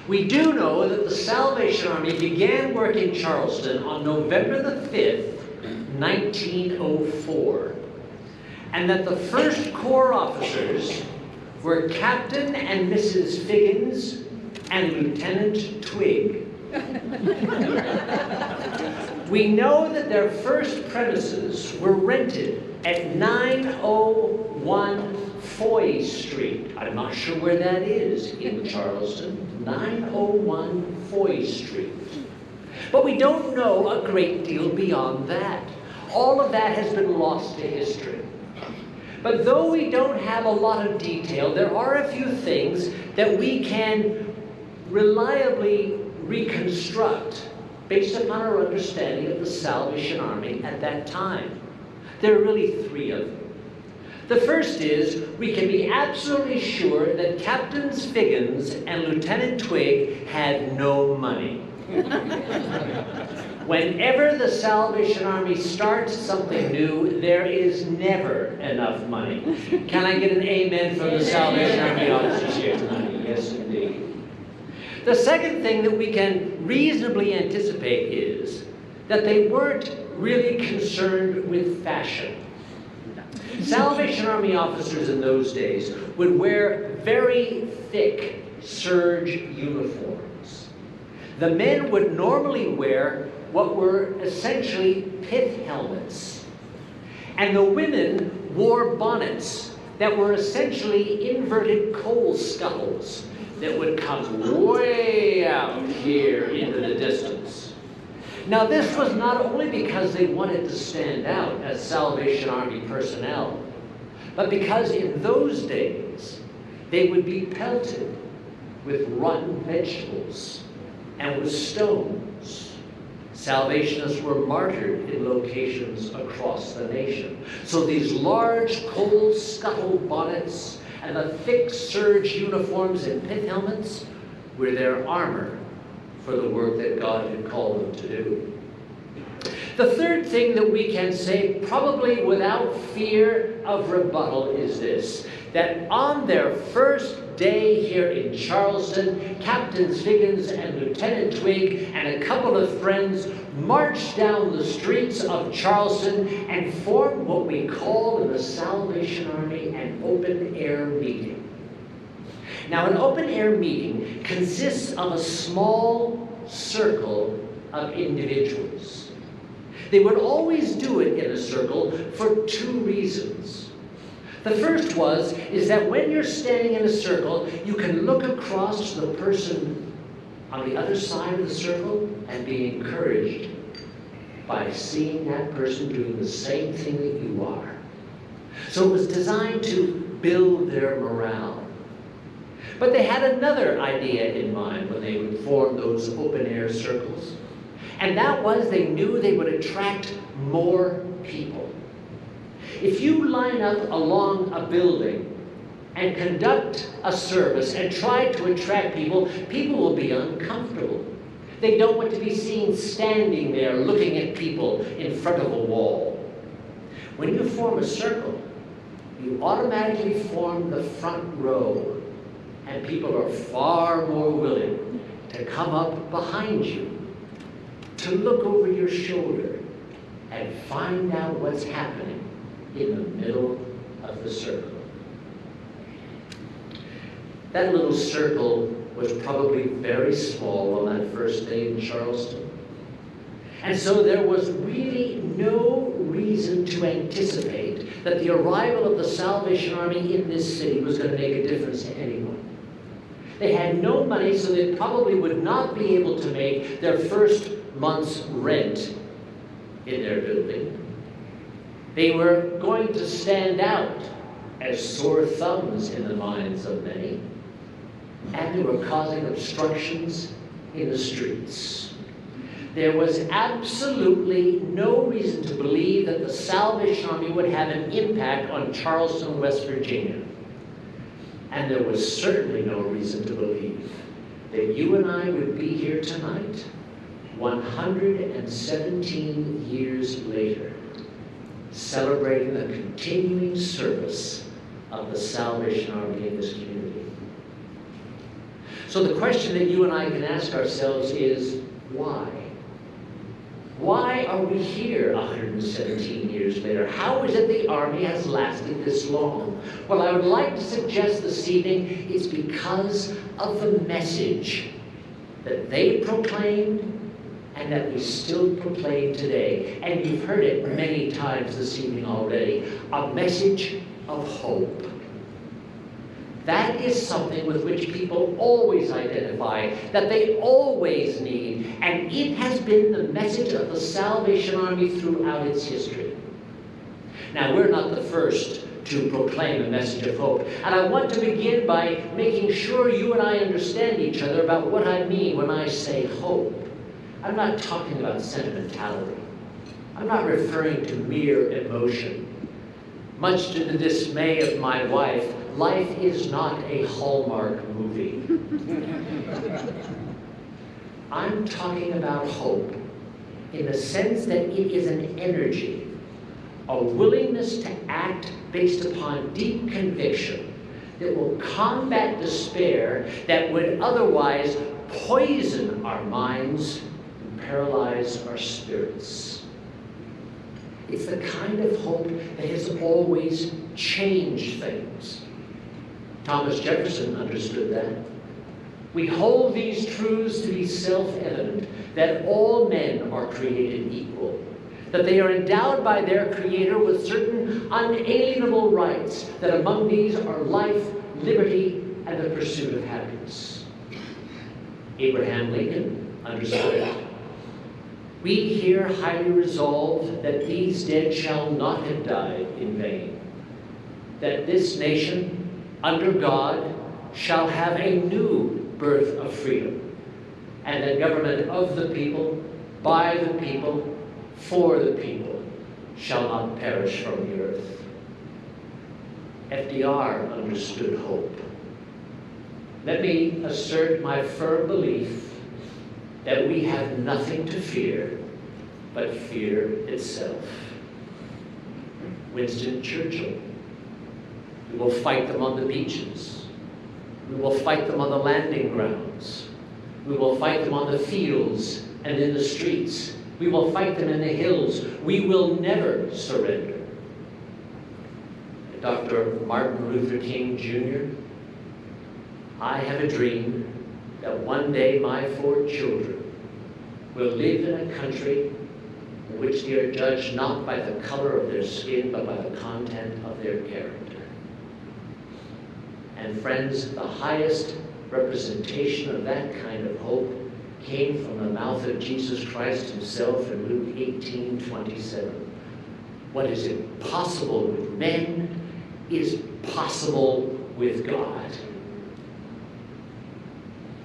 We do know that the Salvation Army began work in Charleston on November the 5th, 1904, and that the first Corps officers were Captain and Mrs. Figgins and Lieutenant Twigg. We know that their first premises were rented at 901 Foy Street. I'm not sure where that is in Charleston. 901 Foy Street. But we don't know a great deal beyond that. All of that has been lost to history. But though we don't have a lot of detail, there are a few things that we can reliably reconstruct based upon our understanding of the Salvation Army at that time. There are really three of them. The first is, we can be absolutely sure that Captains Figgins and Lieutenant Twigg had no money. Whenever the Salvation Army starts something new, there is never enough money. Can I get an amen from the Salvation Army officers here tonight? Yes, indeed. The second thing that we can reasonably anticipate is that they weren't really concerned with fashion. Salvation Army officers in those days would wear very thick serge uniforms. The men would normally wear what were essentially pith helmets. And the women wore bonnets that were essentially inverted coal scuttles that would come way out here into the distance. Now, this was not only because they wanted to stand out as Salvation Army personnel, but because in those days, they would be pelted with rotten vegetables and with stones. Salvationists were martyred in locations across the nation. So these large coal scuttle bonnets and the thick serge uniforms and pith helmets were their armor for the work that God had called them to do. The third thing that we can say, probably without fear of rebuttal, is this: that on their first day here in Charleston, Captains Figgins and Lieutenant Twigg and a couple of friends marched down the streets of Charleston and formed what we call in the Salvation Army an open-air meeting. Now, an open-air meeting consists of a small circle of individuals. They would always do it in a circle for two reasons. The first is that when you're standing in a circle, you can look across to the person on the other side of the circle and be encouraged by seeing that person doing the same thing that you are. So it was designed to build their morale. But they had another idea in mind when they would form those open-air circles. And that was, they knew they would attract more people. If you line up along a building and conduct a service and try to attract people, people will be uncomfortable. They don't want to be seen standing there looking at people in front of a wall. When you form a circle, you automatically form the front row, and people are far more willing to come up behind you, to look over your shoulder and find out what's happening in the middle of the circle. That little circle was probably very small on that first day in Charleston. And so there was really no reason to anticipate that the arrival of the Salvation Army in this city was going to make a difference to anyone. They had no money, so they probably would not be able to make their first month's rent in their building. They were going to stand out as sore thumbs in the minds of many, and they were causing obstructions in the streets. There was absolutely no reason to believe that the Salvation Army would have an impact on Charleston, West Virginia. And there was certainly no reason to believe that you and I would be here tonight, 117 years later, celebrating the continuing service of the Salvation Army in this community. So the question that you and I can ask ourselves is, why? Why are we here 117 years later? How is it the Army has lasted this long? Well, I would like to suggest this evening it's because of the message that they proclaimed and that we still proclaim today. And you've heard it many times this evening already, a message of hope. That is something with which people always identify, that they always need, and it has been the message of the Salvation Army throughout its history. Now, we're not the first to proclaim a message of hope, and I want to begin by making sure you and I understand each other about what I mean when I say hope. I'm not talking about sentimentality. I'm not referring to mere emotion. Much to the dismay of my wife, life is not a Hallmark movie. I'm talking about hope in the sense that it is an energy, a willingness to act based upon deep conviction that will combat despair that would otherwise poison our minds and paralyze our spirits. It's the kind of hope that has always changed things. Thomas Jefferson understood that. We hold these truths to be self-evident, that all men are created equal, that they are endowed by their Creator with certain unalienable rights, that among these are life, liberty, and the pursuit of happiness. Abraham Lincoln understood it. We here highly resolved that these dead shall not have died in vain, that this nation, under God, shall have a new birth of freedom, and the government of the people, by the people, for the people, shall not perish from the earth. FDR understood hope. Let me assert my firm belief that we have nothing to fear but fear itself. Winston Churchill. We will fight them on the beaches. We will fight them on the landing grounds. We will fight them on the fields and in the streets. We will fight them in the hills. We will never surrender. Dr. Martin Luther King Jr., I have a dream that one day my 4 children will live in a country in which they are judged not by the color of their skin, but by the content of their character. And friends, the highest representation of that kind of hope came from the mouth of Jesus Christ himself in Luke 18:27. What is impossible with men is possible with God.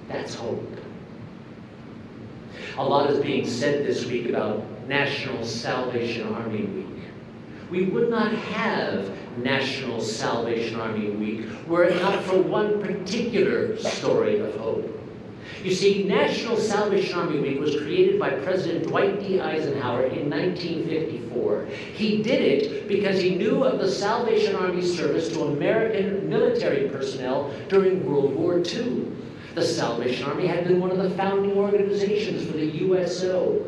That's hope. A lot is being said this week about National Salvation Army Week. We would not have National Salvation Army Week were it not for one particular story of hope. You see, National Salvation Army Week was created by President Dwight D. Eisenhower in 1954. He did it because he knew of the Salvation Army service to American military personnel during World War II. The Salvation Army had been one of the founding organizations for the USO,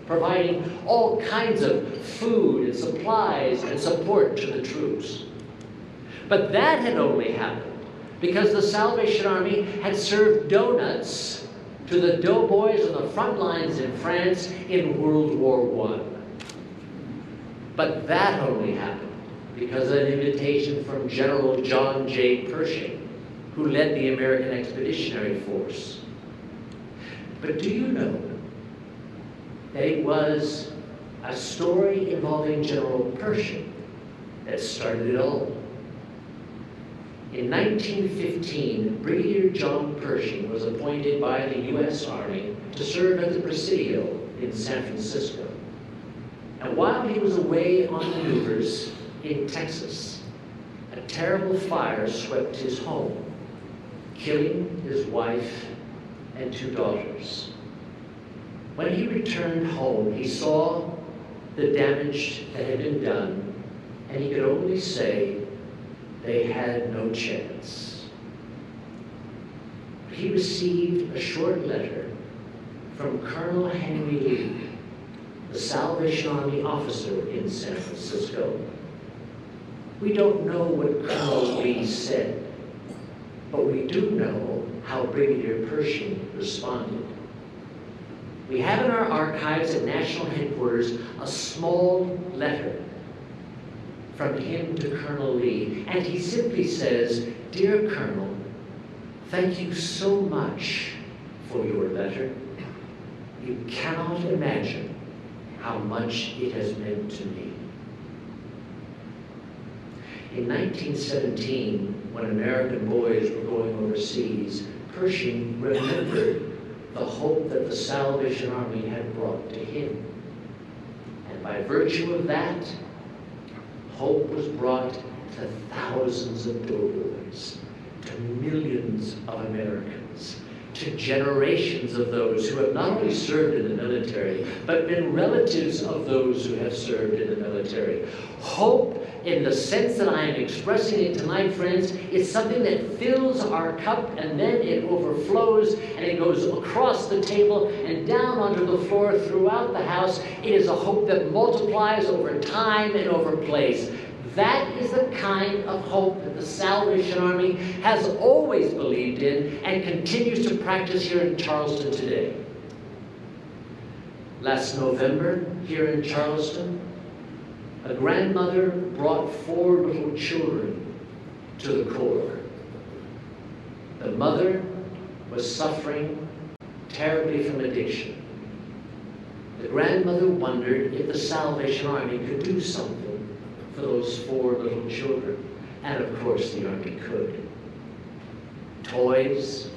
providing all kinds of food and supplies and support to the troops. But that had only happened because the Salvation Army had served donuts to the doughboys on the front lines in France in World War I. But that only happened because of an invitation from General John J. Pershing, who led the American Expeditionary Force. But do you know that it was a story involving General Pershing that started it all? In 1915, Brigadier John Pershing was appointed by the U.S. Army to serve at the Presidio in San Francisco. And while he was away on maneuvers in Texas, a terrible fire swept his home, killing his wife and 2 daughters. When he returned home, he saw the damage that had been done, and he could only say they had no chance. he received a short letter from Colonel Henry Lee, the Salvation Army officer in San Francisco. We don't know what Colonel Lee said, but we do know how Brigadier Pershing responded. We have in our archives at National Headquarters a small letter from him to Colonel Lee, and he simply says, "Dear Colonel, thank you so much for your letter. You cannot imagine how much it has meant to me." In 1917, when American boys were going overseas, Pershing remembered the hope that the Salvation Army had brought to him. And by virtue of that, hope was brought to thousands of doughboys, to millions of Americans, to generations of those who have not only served in the military, but been relatives of those who have served in the military. Hope, in the sense that I am expressing it tonight, friends, is something that fills our cup and then it overflows and it goes across the table and down onto the floor throughout the house. It is a hope that multiplies over time and over place. That is the kind of hope that the Salvation Army has always believed in and continues to practice here in Charleston today. Last November, here in Charleston, a grandmother brought 4 little children to the Corps. The mother was suffering terribly from addiction. The grandmother wondered if the Salvation Army could do something for those 4 little children. And of course the Army could. Toys,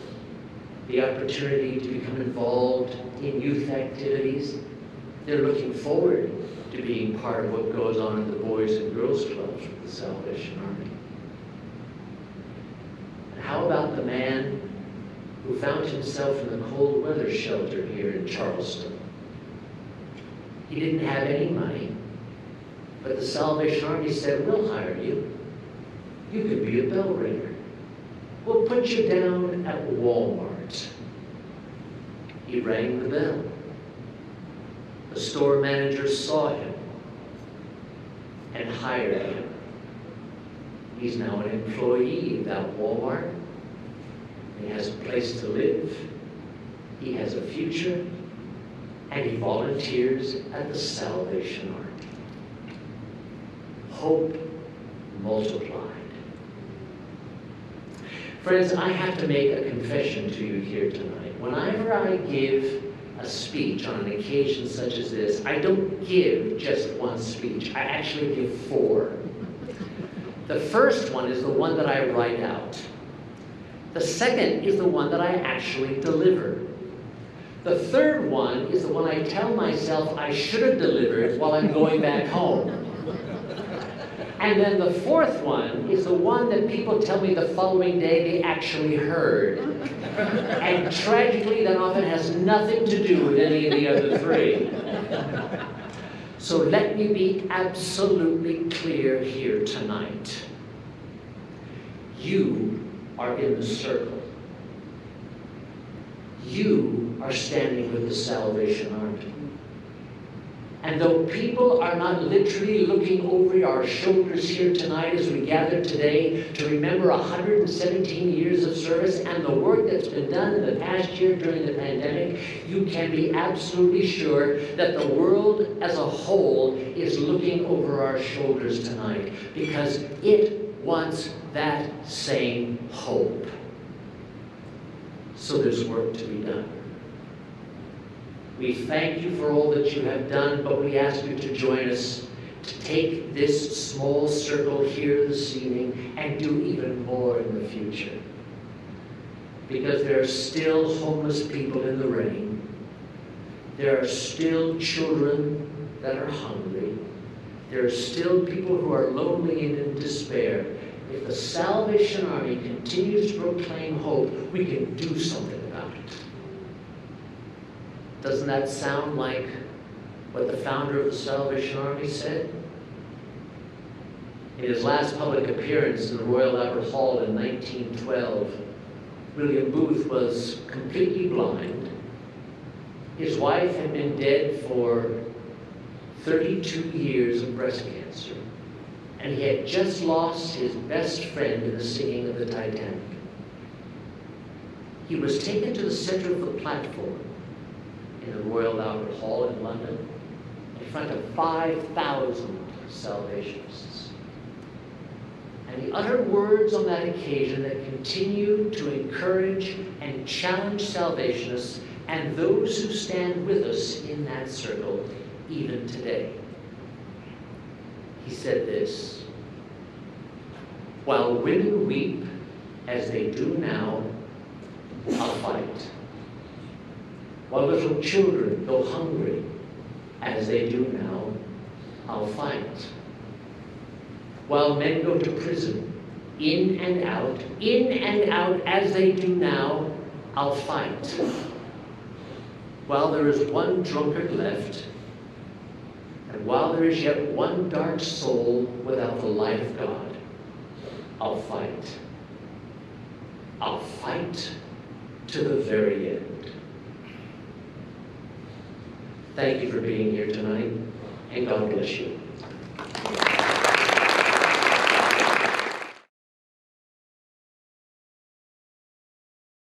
the opportunity to become involved in youth activities. They're looking forward to being part of what goes on in the Boys and Girls Clubs with the Salvation Army. And how about the man who found himself in the cold weather shelter here in Charleston? He didn't have any money, but the Salvation Army said, "We'll hire you. You could be a bell ringer. We'll put you down at Walmart." He rang the bell. The store manager saw him and hired him. He's now an employee of that Walmart. He has a place to live. He has a future. And he volunteers at the Salvation Army. Hope multiplied. Friends, I have to make a confession to you here tonight. Whenever I give a speech on an occasion such as this, I don't give just one speech. I actually give 4. The first one is the one that I write out. The second is the one that I actually deliver. The third one is the one I tell myself I should have delivered while I'm going back home. And then the fourth one is the one that people tell me the following day they actually heard. And tragically, that often has nothing to do with any of the other 3. So let me be absolutely clear here tonight. You are in the circle. You are standing with the Salvation Army. And though people are not literally looking over our shoulders here tonight as we gather today to remember 117 years of service and the work that's been done in the past year during the pandemic, you can be absolutely sure that the world as a whole is looking over our shoulders tonight because it wants that same hope. So there's work to be done. We thank you for all that you have done, but we ask you to join us to take this small circle here this evening and do even more in the future. Because there are still homeless people in the rain. There are still children that are hungry. There are still people who are lonely and in despair. If the Salvation Army continues to proclaim hope, we can do something about it. Doesn't that sound like what the founder of the Salvation Army said? In his last public appearance in the Royal Albert Hall in 1912, William Booth was completely blind. His wife had been dead for 32 years of breast cancer, and he had just lost his best friend in the sinking of the Titanic. He was taken to the center of the platform in the Royal Albert Hall in London in front of 5,000 Salvationists. And he uttered words on that occasion that continue to encourage and challenge Salvationists and those who stand with us in that circle even today. He said this: "While women weep as they do now, I'll fight. While little children go hungry as they do now, I'll fight. While men go to prison, in and out as they do now, I'll fight. While there is one drunkard left, and while there is yet one dark soul without the light of God, I'll fight. I'll fight to the very end." Thank you for being here tonight, and God bless you.